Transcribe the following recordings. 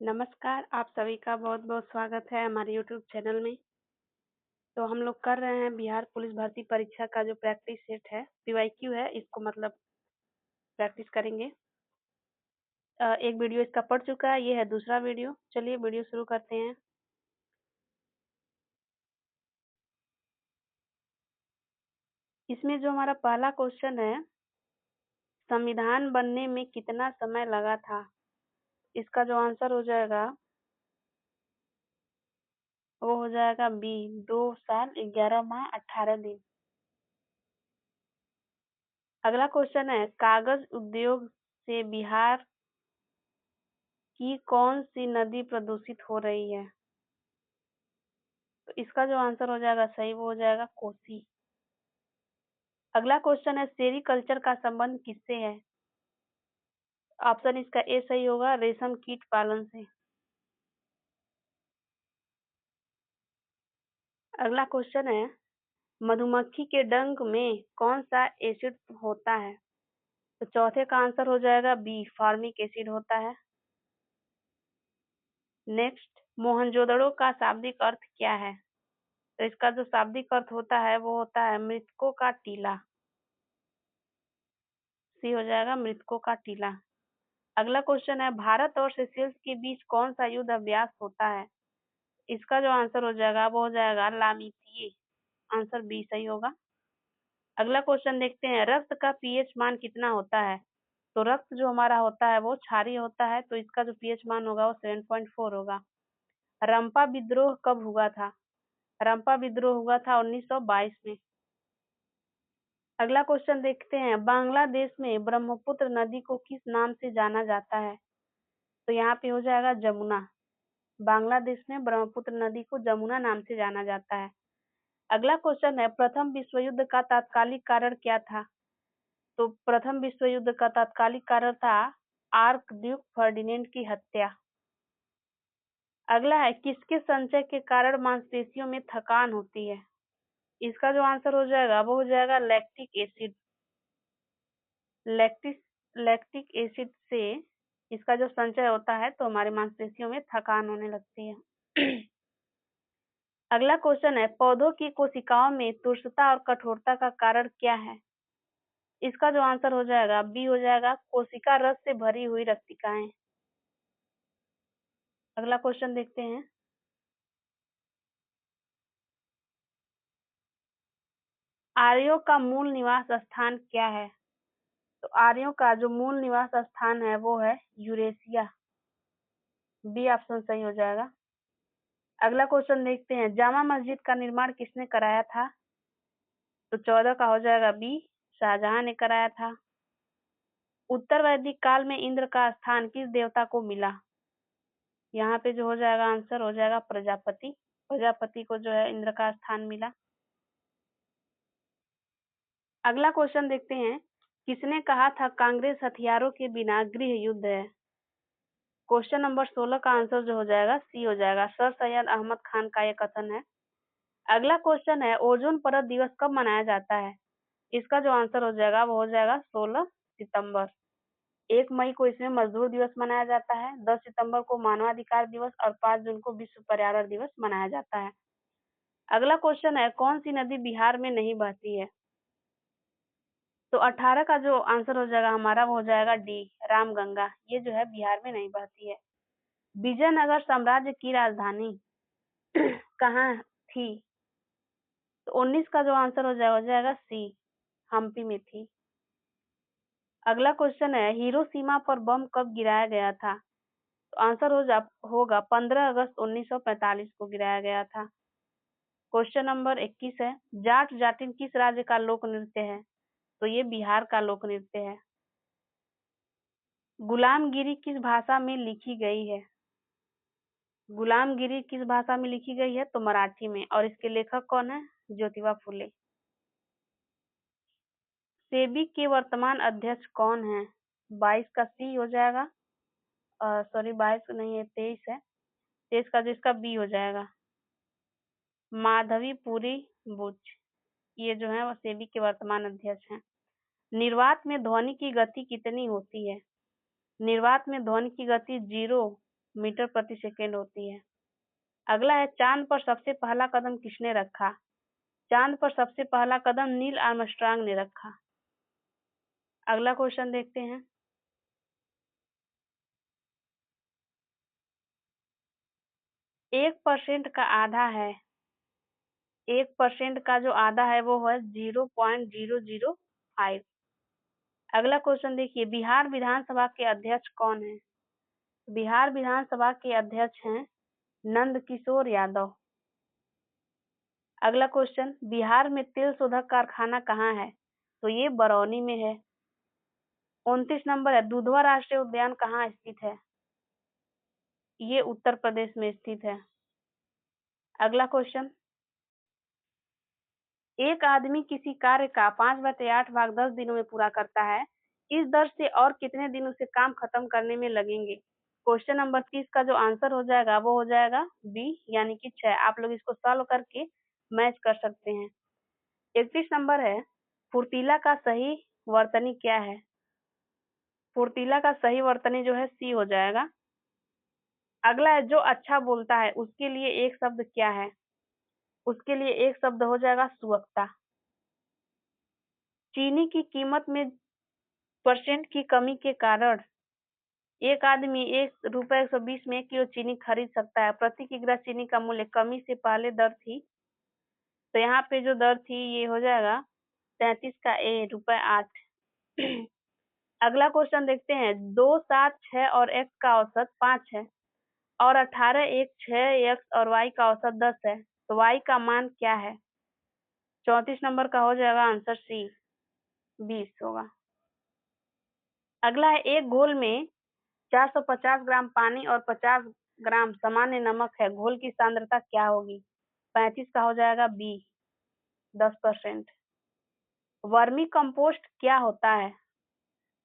नमस्कार, आप सभी का बहुत-बहुत स्वागत है हमारे यूट्यूब चैनल में। तो हम लोग कर रहे हैं बिहार पुलिस भर्ती परीक्षा का जो प्रैक्टिस सेट है, पीवाईक्यू है, इसको मतलब प्रैक्टिस करेंगे। एक वीडियो इसका पड़ चुका है, ये है दूसरा वीडियो। चलिए वीडियो शुरू करते हैं। इसमें जो हमारा पहला क्वेश्चन है, संविधान बनने में कितना समय लगा था? इसका जो आंसर हो जाएगा, वो हो जाएगा बी, 2 साल 11 माह 18 दिन। अगला क्वेश्चन है, कागज उद्योग से बिहार की कौन सी नदी प्रदूषित हो रही है? तो इसका जो आंसर हो जाएगा सही, वो हो जाएगा कोसी। अगला क्वेश्चन है, सेरीकल्चर का संबंध किससे है? ऑप्शन इसका ए सही होगा, रेशम कीट पालन से। अगला क्वेश्चन है, मधुमक्खी के डंक में कौन सा एसिड होता है? तो चौथे का आंसर हो जाएगा बी, फॉर्मिक एसिड होता है। नेक्स्ट, मोहनजोदड़ो का शाब्दिक अर्थ क्या है? तो इसका जो शाब्दिक अर्थ होता है वो होता है मृतकों का टीला। सी हो जाएगा, मृतकों का टीला। अगला क्वेश्चन है, भारत और सेशेल्स के बीच कौन सा युद्ध अभ्यास होता है? इसका जो आंसर हो जाएगा वो हो जाएगा लामीथिए। आंसर बी सही होगा। अगला क्वेश्चन देखते हैं, रक्त का पीएच मान कितना होता है? तो रक्त जो हमारा होता है वो क्षारीय होता है, तो इसका जो पीएच मान होगा वो 7.4 होगा। रंपा विद्रोह कब हुआ था? रंपा विद्रोह हुआ था 1922 में। अगला क्वेश्चन देखते हैं, बांग्लादेश में ब्रह्मपुत्र नदी को किस नाम से जाना जाता है? तो यहाँ पे हो जाएगा जमुना। बांग्लादेश में ब्रह्मपुत्र नदी को जमुना नाम से जाना जाता है। अगला क्वेश्चन है, प्रथम विश्व युद्ध का तात्कालिक कारण क्या था? तो प्रथम विश्व युद्ध का तात्कालिक कारण था आर्क ड्यूक फर्डिनेंड की हत्या। अगला है, किसके संचय के कारण मांसपेशियों में थकान होती है? इसका जो आंसर हो जाएगा वो हो जाएगा lactic acid. Lactic lactic acid से इसका जो संचय होता है तो हमारे मांसपेशियों में थकान होने लगती है। अगला क्वेश्चन है, पौधों की कोशिकाओं में तुरसता और कठोरता का कारण क्या है? इसका जो आंसर हो जाएगा बी हो जाएगा, कोशिका रस से भरी हुई रक्तिकाएं। अगला क्वेश्चन देखते हैं, आर्यों का मूल निवास स्थान क्या है? तो आर्यों का जो मूल निवास स्थान है वो है यूरेशिया। बी ऑप्शन सही हो जाएगा। अगला क्वेश्चन देखते हैं, जामा मस्जिद का निर्माण किसने कराया था? तो 14 का हो जाएगा बी, शाहजहां ने कराया था। उत्तर वैदिक काल में इंद्र का स्थान किस देवता को मिला? यहाँ पे जो हो जाएगा आंसर हो जाएगा प्रजापति। प्रजापति को जो है इंद्र का स्थान मिला। अगला क्वेश्चन देखते हैं, किसने कहा था कांग्रेस हथियारों के बिना गृह युद्ध है? क्वेश्चन नंबर 16 का आंसर जो हो जाएगा सी हो जाएगा, सर सैयद अहमद खान का यह कथन है। अगला क्वेश्चन है, ओजोन परत दिवस कब मनाया जाता है? इसका जो आंसर हो जाएगा वो हो जाएगा 16 सितंबर। 1 मई को इसमें मजदूर दिवस मनाया जाता है, 10 सितंबर को मानवाधिकार दिवस और 5 जून को विश्व पर्यावरण दिवस मनाया जाता है। अगला क्वेश्चन है, कौन सी नदी बिहार में नहीं बहती है? तो 18 का जो आंसर हो जाएगा हमारा वो हो जाएगा डी, रामगंगा। ये जो है बिहार में नहीं बहती है। विजयनगर साम्राज्य की राजधानी कहाँ थी? तो 19 का जो आंसर हो जाएगा सी, हम्पी में थी। अगला क्वेश्चन है, हिरोशिमा पर बम कब गिराया गया था? तो आंसर होगा 15 अगस्त 1945 को गिराया गया था। क्वेश्चन नंबर 21 है, जाट जाटिन किस राज्य का लोक नृत्य है? तो ये बिहार का लोक नृत्य है। गुलामगिरी किस भाषा में लिखी गई है? गुलामगिरी किस भाषा में लिखी गई है? तो मराठी में। और इसके लेखक कौन है? ज्योतिबा फुले। सेबी के वर्तमान अध्यक्ष कौन है? 22 का सी हो जाएगा, सॉरी 22 नहीं है, 23 है। 23 का जिसका बी हो जाएगा, माधवीपुरी बुच। ये जो है वो सेबी के वर्तमान अध्यक्ष हैं। निर्वात में ध्वनि की गति कितनी होती है? निर्वात में ध्वनि की गति 0 मीटर प्रति सेकेंड होती है। अगला है, चांद पर सबसे पहला कदम किसने रखा? चांद पर सबसे पहला कदम नील आर्मस्ट्रांग ने रखा। अगला क्वेश्चन देखते हैं। 1% का आधा है, 1% का जो आधा है वो है 0.005। अगला क्वेश्चन देखिए, बिहार विधानसभा के अध्यक्ष कौन है? बिहार विधानसभा के अध्यक्ष हैं नंद किशोर यादव। अगला क्वेश्चन, बिहार में तेल शोधक कारखाना कहाँ है? तो ये बरौनी में है। 29 नंबर है, दुधवा राष्ट्रीय उद्यान कहाँ स्थित है? ये उत्तर प्रदेश में स्थित है। अगला क्वेश्चन, एक आदमी किसी कार्य का 5/8 भाग 10 दिनों में पूरा करता है, इस दर से और कितने दिन उसे काम खत्म करने में लगेंगे? क्वेश्चन नंबर 30 का जो आंसर हो जाएगा वो हो जाएगा बी यानी कि 6। आप लोग इसको सॉल्व करके मैच कर सकते हैं। 31 नंबर है, फुर्तीला का सही वर्तनी क्या है? फुर्तीला का सही वर्तनी जो है सी हो जाएगा। अगला है, जो अच्छा बोलता है उसके लिए एक शब्द क्या है? उसके लिए एक शब्द हो जाएगा सुवक्ता। चीनी की कीमत में परसेंट की कमी के कारण एक आदमी ₹1.120 में 1 किलो चीनी खरीद सकता है। प्रति किग्रा चीनी का मूल्य कमी से पहले दर थी, तो यहाँ पे जो दर थी ये हो जाएगा 33 का ए ₹8। अगला क्वेश्चन देखते हैं, 2, 7, 6 और x का औसत 5 है और 18, 1, 6 x और y का औसत 10 है, तो y का मान क्या है? 34 नंबर का हो जाएगा आंसर सी 20 होगा। अगला है, एक घोल में 450 ग्राम पानी और 50 ग्राम सामान्य नमक है, घोल की सांद्रता क्या होगी? 35 का हो जाएगा बी 10%। वर्मी कंपोस्ट क्या होता है?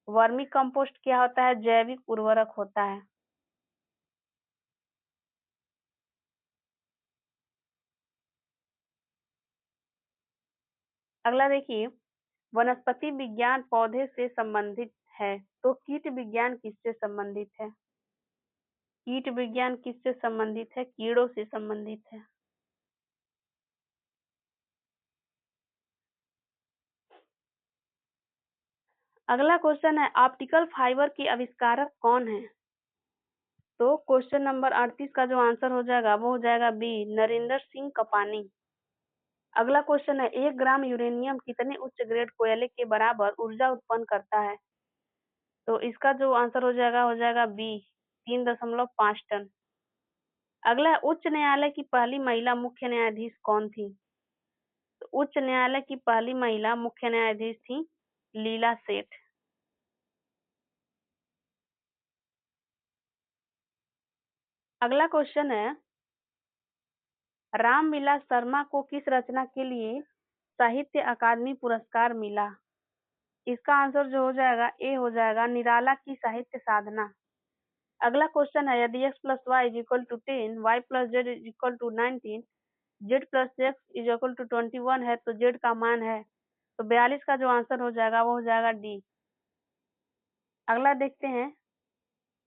वर्मी कंपोस्ट क्या होता है? जैविक उर्वरक होता है। अगला देखिए, वनस्पति विज्ञान पौधे से संबंधित है, तो कीट विज्ञान किससे संबंधित है? कीट विज्ञान किससे संबंधित है? कीड़ों से संबंधित है। अगला क्वेश्चन है, ऑप्टिकल फाइबर के आविष्कारक कौन है? तो क्वेश्चन नंबर 38 का जो आंसर हो जाएगा वो हो जाएगा बी नरेंद्र सिंह कपानी। अगला क्वेश्चन है, 1 ग्राम यूरेनियम कितने उच्च ग्रेड कोयले के बराबर ऊर्जा उत्पन्न करता है? तो इसका जो आंसर हो जाएगा बी 3.5 टन। अगला है, उच्च न्यायालय की पहली महिला मुख्य न्यायाधीश कौन थी? तो उच्च न्यायालय की पहली महिला मुख्य न्यायाधीश थी लीला सेठ। अगला क्वेश्चन है, रामविलास शर्मा को किस रचना के लिए साहित्य अकादमी पुरस्कार मिला? इसका आंसर जो हो जाएगा ए हो जाएगा निराला की साहित्य साधना। अगला क्वेश्चन है, यदि x plus y is equal to 10, y plus z is equal to 19, z plus x is equal to 21 है तो जेड का मान है, तो 42 का जो आंसर हो जाएगा वो हो जाएगा डी। अगला देखते हैं,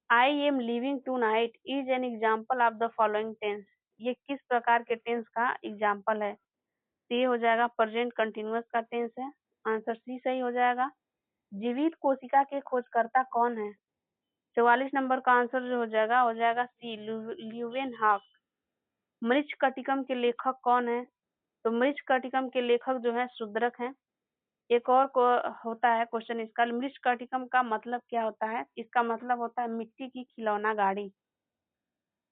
I am living tonight is an example of the following tense. ये किस प्रकार के टेंस का एग्जाम्पल है? तो ये हो जाएगा प्रेजेंट कंटिन्यूअस का टेंस है। आंसर सी सही हो जाएगा। जीवित कोशिका के खोजकर्ता कौन है? 44 नंबर का आंसर जो हो जाएगा सी ल्यूवेनहॉक। मृच्छकटिकम के लेखक कौन है? तो मृच्छकटिकम के लेखक जो है शूद्रक हैं। एक और को होता है क्वेश्चन इसका, मृच्छकटिकम का मतलब क्या होता है? इसका मतलब होता है मिट्टी की खिलौना गाड़ी।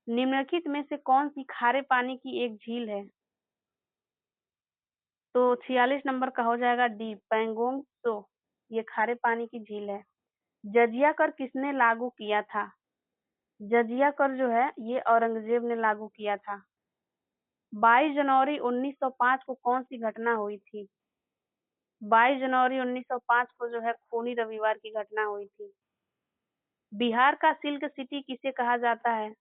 निम्नलिखित में से कौन सी खारे पानी की एक झील है? तो 46 नंबर का हो जाएगा डी पैंगोंग त्सो। ये खारे पानी की झील है। जजिया कर किसने लागू किया था? जजिया कर जो है ये औरंगजेब ने लागू किया था। 22 जनवरी 1905 को कौन सी घटना हुई थी? 22 जनवरी 1905 को जो है खूनी रविवार की घटना हुई थी। बिहार का सिल्क सिटी किसे कहा जाता है?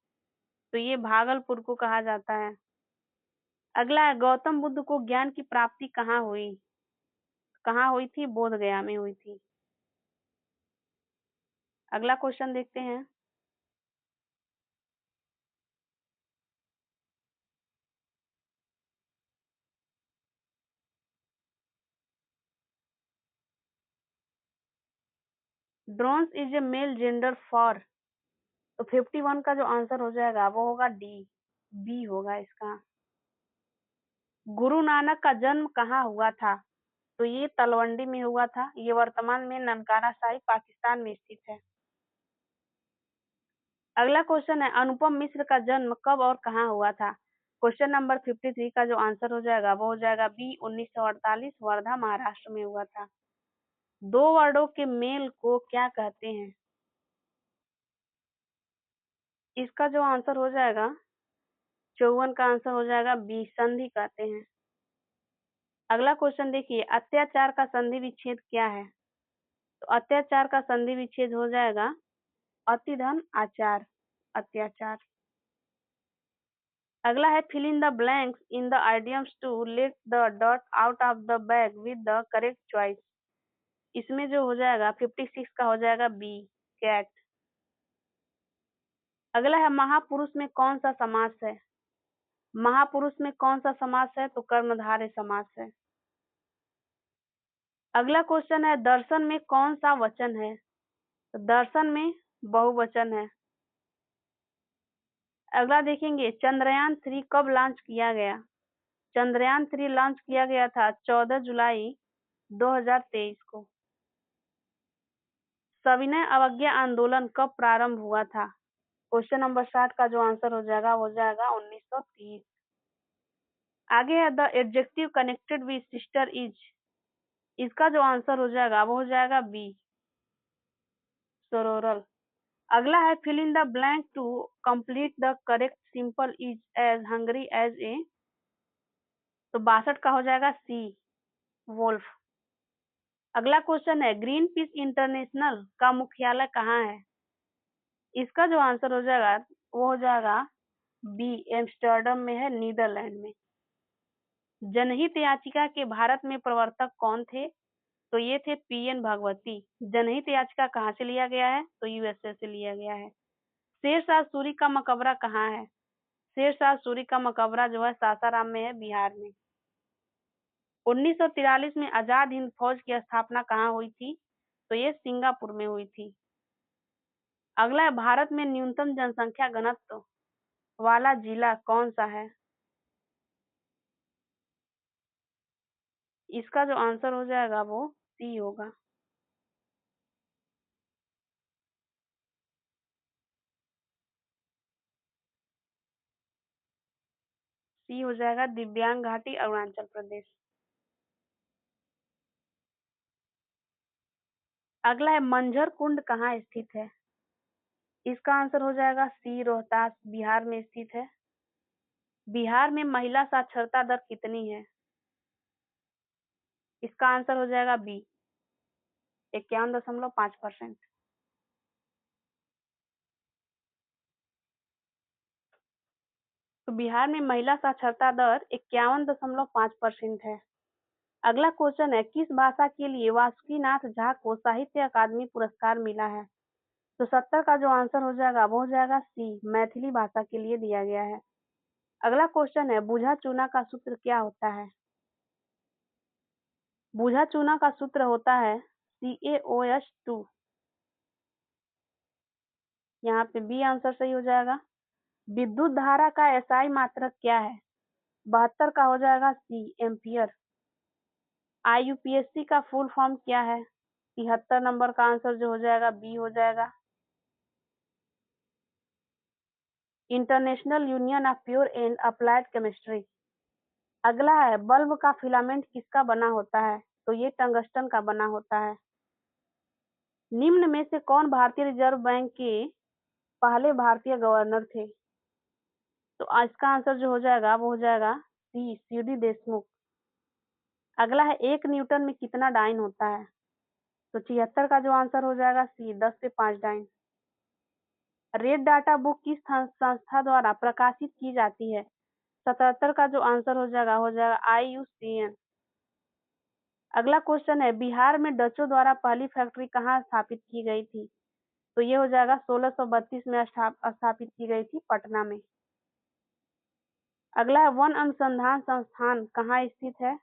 तो ये भागलपुर को कहा जाता है। अगला है, गौतम बुद्ध को ज्ञान की प्राप्ति कहाँ हुई? कहाँ हुई थी? बोध गया में हुई थी। अगला क्वेश्चन देखते हैं, drones is a male gender for, तो 51 का जो आंसर हो जाएगा वो होगा डी, बी होगा इसका। गुरु नानक का जन्म कहाँ हुआ था? तो ये तलवंडी में हुआ था। ये वर्तमान में ननकाना साहिब पाकिस्तान में स्थित है। अगला क्वेश्चन है, अनुपम मिश्र का जन्म कब और कहाँ हुआ था? क्वेश्चन नंबर 53 का जो आंसर हो जाएगा वो हो जाएगा बी, 1948 वर्धा महाराष्ट्र में हुआ था। दो वर्डों के मेल को क्या कहते हैं? इसका जो आंसर हो जाएगा 54 का आंसर हो जाएगा बी, संधि कहते हैं। अगला क्वेश्चन देखिए, अत्याचार का संधि विच्छेद क्या है? तो अत्याचार का संधि विच्छेद हो जाएगा अति धन आचार, अत्याचार। अगला है, fill in the blanks in the idioms to let the dot out of the bag with the correct choice. इसमें जो हो जाएगा 56 का हो जाएगा बी, कैट। अगला है, महापुरुष में कौन सा समास है? महापुरुष में कौन सा समास है? तो कर्मधारय समास है। अगला क्वेश्चन है, दर्शन में कौन सा वचन है? तो दर्शन में बहुवचन है। अगला देखेंगे, चंद्रयान 3 कब लॉन्च किया गया? चंद्रयान 3 लॉन्च किया गया था 14 जुलाई 2023 को। सविनय अवज्ञा आंदोलन कब प्रारंभ हुआ था? क्वेश्चन नंबर 60 का जो आंसर हो जाएगा वो जाएगा 1930। आगे है, the adjective connected with sister is. इसका जो आंसर हो जाएगा वो हो जाएगा बी, सरोरल। अगला है, fill in the blank to complete the correct simple is as hungry as a. तो 62 का हो जाएगा सी, वोल्फ। अगला क्वेश्चन है, ग्रीन पीस इंटरनेशनल का मुख्यालय कहाँ है? इसका जो आंसर हो जाएगा वो हो जाएगा बी, एम्स्टर्डम में है, नीदरलैंड में। जनहित याचिका के भारत में प्रवर्तक कौन थे? तो ये थे पीएन भागवती। जनहित याचिका कहाँ से लिया गया है? तो यूएसए से लिया गया है। शेरशाह सूरी का मकबरा कहाँ है? शेरशाह सूरी का मकबरा जो है सासाराम में है, बिहार में। 1943 में आजाद हिंद फौज की स्थापना कहाँ हुई थी? तो ये सिंगापुर में हुई थी। अगला है, भारत में न्यूनतम जनसंख्या घनत्व वाला जिला कौन सा है? इसका जो आंसर हो जाएगा वो सी होगा। सी हो जाएगा, दिव्यांग घाटी, अरुणाचल प्रदेश। अगला है, मंझर कुंड कहाँ स्थित है? इसका आंसर हो जाएगा सी, रोहतास, बिहार में स्थित है। बिहार में महिला साक्षरता दर कितनी है? इसका आंसर हो जाएगा बी, 51.5%। तो बिहार में महिला साक्षरता दर 51.5% है। अगला क्वेश्चन है, किस भाषा के लिए वासुकीनाथ झा को साहित्य अकादमी पुरस्कार मिला है? तो 70 का जो आंसर हो जाएगा वो हो जाएगा सी, मैथिली भाषा के लिए दिया गया है। अगला क्वेश्चन है, बूझा चूना का सूत्र क्या होता है? बूझा चूना का सूत्र होता है CaOH2। यहाँ पे बी आंसर सही हो जाएगा। विद्युत धारा का एसआई मात्रक क्या है? 72 का हो जाएगा सी, एम्पियर। IUPAC का फुल फॉर्म क्या है? 73 नंबर का आंसर जो हो जाएगा बी हो जाएगा, international union of pure and applied chemistry. अगला है, बल्ब का फिलामेंट किसका बना होता है? तो ये टंगस्टन का बना होता है। निम्न में से कौन भारतीय रिजर्व बैंक के पहले भारतीय गवर्नर थे? तो इसका आंसर जो हो जाएगा वो हो जाएगा सी, सीडी देशमुख। अगला है, 1 न्यूटन में कितना डाइन होता है? तो 76 का जो आंसर हो जाएगा सी, 10 से 5 डाइन। रेड डाटा बुक किस संस्था द्वारा प्रकाशित की जाती है? 77 का जो आंसर हो जाएगा IUCN। अगला क्वेश्चन है, बिहार में डचों द्वारा पहली फैक्ट्री कहाँ स्थापित की गई थी? तो ये हो जाएगा 1632 में स्थापित की गई थी, पटना में। अगला है, वन अनुसंधान संस्थान कहाँ स्थित है?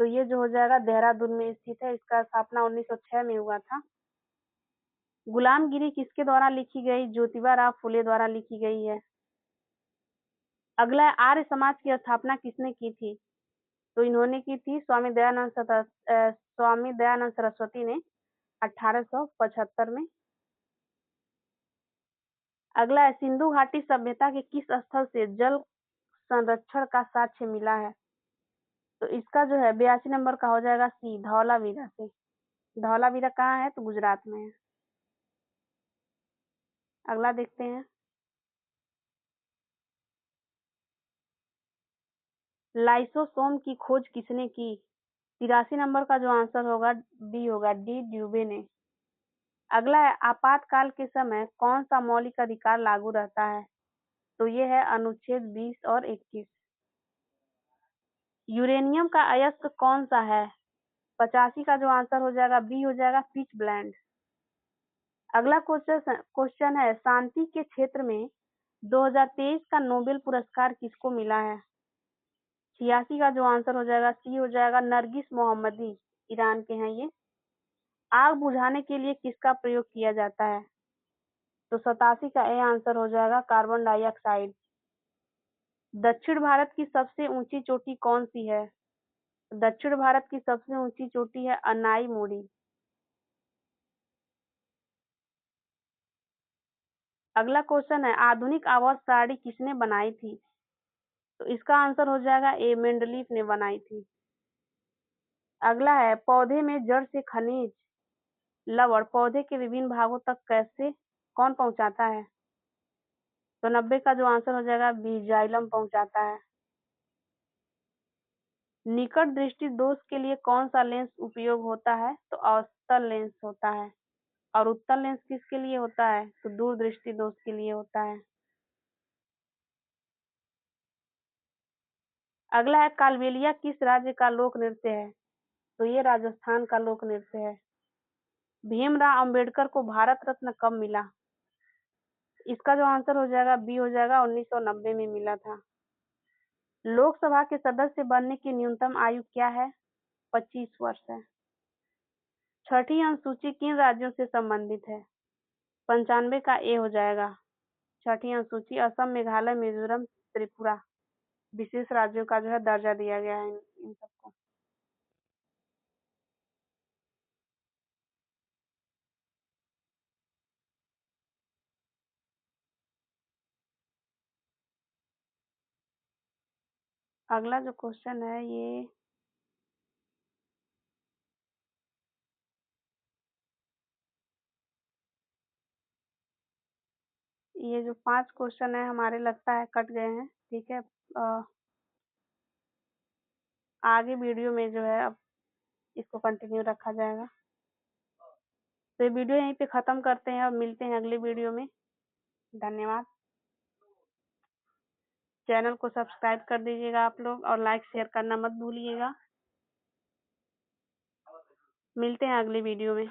तो ये जो हो जाएगा देहरादून में स्थित है। इसका स्थापना 1906 में हुआ था। गुलामगिरी किसके द्वारा लिखी गई? ज्योतिबा राव फुले द्वारा लिखी गई है। अगला है, आर्य समाज की स्थापना किसने की थी? तो इन्होंने की थी स्वामी दयानंद सरस्वती ने 1875 में। अगला है, सिंधु घाटी सभ्यता के किस स्थल से जल संरक्षण का साक्ष्य मिला है? तो इसका जो है 82 नंबर का हो जाएगा सी, धौलावीरा से। धौलावीरा कहाँ है? तो गुजरात में है। अगला देखते हैं, लाइसोसोम की खोज किसने की? 83 नंबर का जो आंसर होगा बी होगा, डी ड्यूबे ने। अगला है, आपातकाल के समय कौन सा मौलिक अधिकार लागू रहता है? तो ये है अनुच्छेद 20 और 21। यूरेनियम का अयस्क कौन सा है? 85 का जो आंसर हो जाएगा बी हो जाएगा, पिच ब्लेंड। अगला क्वेश्चन है, शांति के क्षेत्र में 2023 का नोबेल पुरस्कार किसको मिला है? 86 का जो आंसर हो जाएगा सी हो जाएगा, नरगिस मोहम्मदी, ईरान के हैं ये। आग बुझाने के लिए किसका प्रयोग किया जाता है? तो 87 का ए आंसर हो जाएगा, कार्बन डाइऑक्साइड। दक्षिण भारत की सबसे ऊंची चोटी कौन सी है? दक्षिण भारत की सबसे ऊंची चोटी है अनाई मोड़ी। अगला क्वेश्चन है, आधुनिक आवर्त सारणी किसने बनाई थी? तो इसका आंसर हो जाएगा ए, मेंडलीफ ने बनाई थी। अगला है, पौधे में जड़ से खनिज लवण पौधे के विभिन्न भागों तक कैसे कौन पहुंचाता है? तो 90 का जो आंसर हो जाएगा बी, जाइलम पहुंचाता है। निकट दृष्टि दोष के लिए कौन सा लेंस उपयोग होता है? तो अवतल लेंस होता है। और उत्तल लेंस किसके लिए होता है? तो दूर दृष्टि दोष के लिए होता है। अगला है, कालबेलिया किस राज्य का लोक नृत्य है? तो ये राजस्थान का लोक नृत्य है। भीमराव अंबेडकर को भारत रत्न कब मिला? इसका जो आंसर हो जाएगा बी हो जाएगा, 1990 में मिला था। लोकसभा के सदस्य बनने की न्यूनतम आयु क्या है? 25 वर्ष है। छठी अनुसूची किन राज्यों से संबंधित है? 95 का ए हो जाएगा। छठी अनुसूची असम, मेघालय, मिजोरम, त्रिपुरा विशेष राज्यों का जो है दर्जा दिया गया है इन सबको। अगला जो क्वेश्चन है ये जो 5 क्वेश्चन है हमारे लगता है कट गए हैं। ठीक है, आगे वीडियो में जो है अब इसको कंटिन्यू रखा जाएगा। तो ये वीडियो यहीं पे खत्म करते हैं और मिलते हैं अगले वीडियो में। धन्यवाद। चैनल को सब्सक्राइब कर दीजिएगा आप लोग और लाइक शेयर करना मत भूलिएगा। मिलते हैं अगले वीडियो में।